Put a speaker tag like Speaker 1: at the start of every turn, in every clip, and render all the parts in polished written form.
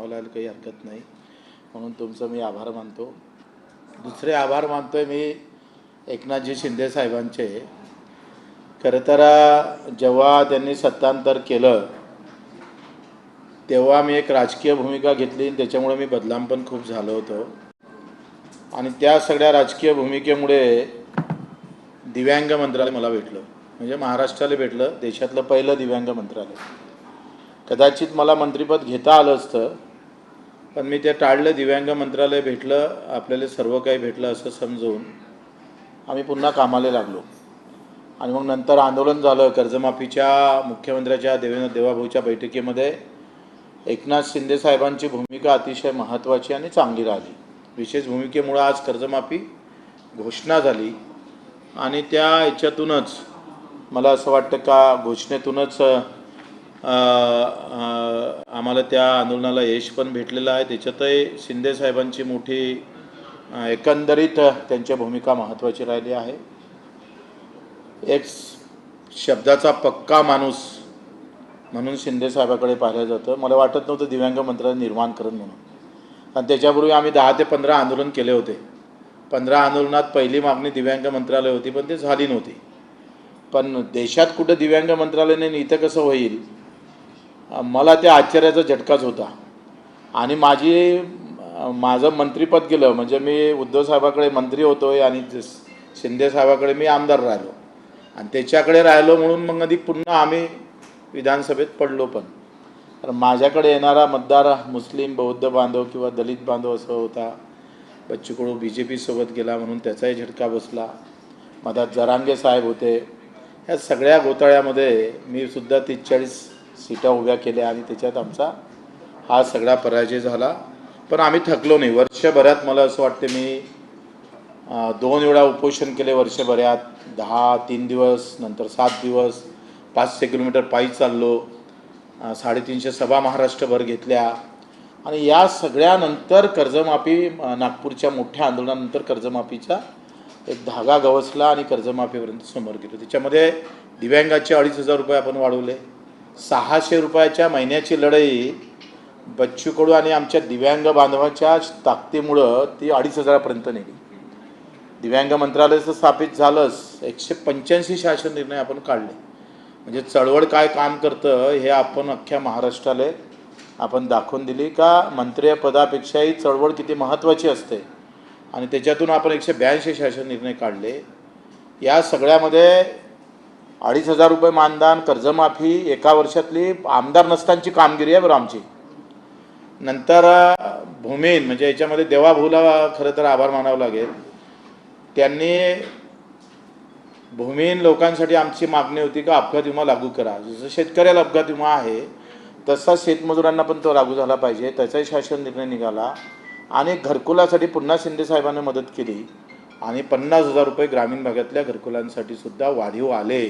Speaker 1: दाखवायला काही हरकत नाही, म्हणून तुमचं मी आभार मानतो. दुसरे आभार मानतोय मी एकनाथजी शिंदे साहेबांचे. खरं तर जेव्हा त्यांनी सत्तांतर केलं तेव्हा मी एक राजकीय भूमिका घेतली, त्याच्यामुळे मी बदनाम पण खूप झालो होतो. आणि त्या सगळ्या राजकीय भूमिकेमुळे दिव्यांग मंत्रालय मला भेटलं, म्हणजे महाराष्ट्राला भेटलं, देशातलं पहिलं दिव्यांग मंत्रालय. कदाचित मला मंत्रिपद घेता आलं असतं, पण मी ते टाळलं. दिव्यांग मंत्रालय भेटलं, आपल्याला सर्व काही भेटलं असं समजून आम्ही पुन्हा कामाला लागलो. आणि मग नंतर आंदोलन झालं कर्जमाफीच्या. मुख्यमंत्र्याच्या देवाभाऊच्या बैठकीमध्ये एकनाथ शिंदे साहेबांची भूमिका अतिशय महत्त्वाची आणि चांगली राहिली. विशेष भूमिकेमुळे आज कर्जमाफी घोषणा झाली. आणि त्या याच्यातूनच मला असं वाटतं का घोषणेतूनच आम्हाला त्या आंदोलनाला यश पण भेटलेलं आहे. त्याच्यातही शिंदे साहेबांची मोठी एकंदरीत त्यांची भूमिका महत्त्वाची राहिली आहे. एक शब्दाचा पक्का माणूस म्हणून शिंदे साहेबाकडे पाहिलं जातं. मला वाटत नव्हतं दिव्यांग मंत्रालय निर्माण करेन म्हणून. आणि त्याच्यापूर्वी आम्ही 10 ते 15 आंदोलन केले होते. 15 आंदोलनात पहिली मागणी दिव्यांग मंत्रालय होती, पण ते झाली नव्हती. पण देशात कुठं दिव्यांग मंत्रालय नाही, इथं कसं होईल, मला त्या आश्चर्याचा झटकाच होता. आणि माझं मंत्रिपद गेलं, म्हणजे मी उद्धव साहेबाकडे मंत्री होतोय आणि शिंदे साहेबाकडे मी आमदार राहिलो, आणि त्याच्याकडे राहिलो म्हणून मग अधिक पुन्हा आम्ही विधानसभेत पडलो. पण माझ्याकडे येणारा मतदार मुस्लिम बौद्ध बांधव किंवा दलित बांधव असं होता. बच्चू कडू BJP सोबत गेला म्हणून त्याचाही झटका बसला. मधात जरांगे साहेब होते. ह्या सगळ्या घोटाळ्यामध्ये मी सुद्धा 30-40 सीटा उभ्या केल्या आणि त्याच्यात आमचा हा सगळा पराजय झाला. पण आम्ही थकलो नाही. वर्षभरात मला असं वाटते मी 2 वेळा उपोषण केले वर्षभरात. 3 दिवस, नंतर 7 दिवस, 500 किलोमीटर पायी चाललो, 350 सभा महाराष्ट्रभर घेतल्या. आणि या सगळ्यानंतर कर्जमाफी, नागपूरच्या मोठ्या आंदोलनानंतर कर्जमाफीचा एक धागा गवसला आणि कर्जमाफीपर्यंत समोर गेलो. त्याच्यामध्ये दिव्यांगाचे 2,500 रुपये आपण वाढवले. 600 रुपयाच्या महिन्याची लढाई बच्चू कडू आणि आमच्या दिव्यांग बांधवाच्या ताकदीमुळं ती 2,500पर्यंत नेली. दिव्यांग मंत्रालयाचं स्थापित झालंच. 185 शासन निर्णय आपण काढले. म्हणजे चळवळ काय काम करतं हे आपण अख्ख्या महाराष्ट्राला आपण दाखवून दिली का मंत्रिपदापेक्षाही चळवळ किती महत्त्वाची असते. आणि त्याच्यातून आपण 182 शासन निर्णय काढले. या सगळ्यामध्ये 2,500 रुपये मानधन, कर्जमाफी, एका वर्षातली आमदार नसतानाची कामगिरी आहे बरं आमची. नंतर भूमीहीन, म्हणजे याच्यामध्ये देवाभाऊला खरं तर आभार मानावं लागेल. त्यांनी भूमीहीन लोकांसाठी आमची मागणी होती का अपघात विमा लागू करा. जसं शेतकऱ्याला अपघात विमा आहे तसा शेतमजुरांना पण तो लागू झाला पाहिजे. त्याचाही शासन निर्णय निघाला. आणि घरकुलासाठी पुन्हा शिंदे साहेबांनी मदत केली आणि 50,000 रुपये ग्रामीण भागातल्या घरकुलांसाठी सुद्धा वाढीव आले.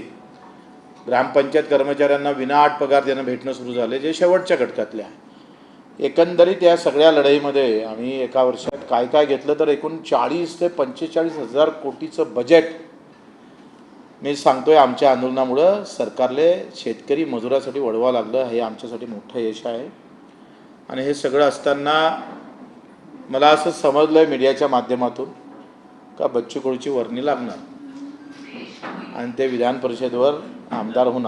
Speaker 1: ग्रामपंचायत कर्मचाऱ्यांना विनाअट पगार देणं भेटणं सुरू झाले, जे शेवटच्या घटकातले आहे. एकंदरीत या सगळ्या लढाईमध्ये आम्ही एका वर्षात काय काय घेतलं तर एकूण 40 ते 45,000 कोटीचं बजेट मी सांगतोय आमच्या आंदोलनामुळं सरकारले शेतकरी मजुरासाठी वळवावं लागलं. हे आमच्यासाठी मोठं यश आहे. आणि हे सगळं असताना मला असं समजलं मीडियाच्या माध्यमातून का बच्चू कडूची वर्णी लागणार आणि ते विधान परिषदेवर आमदार होणार.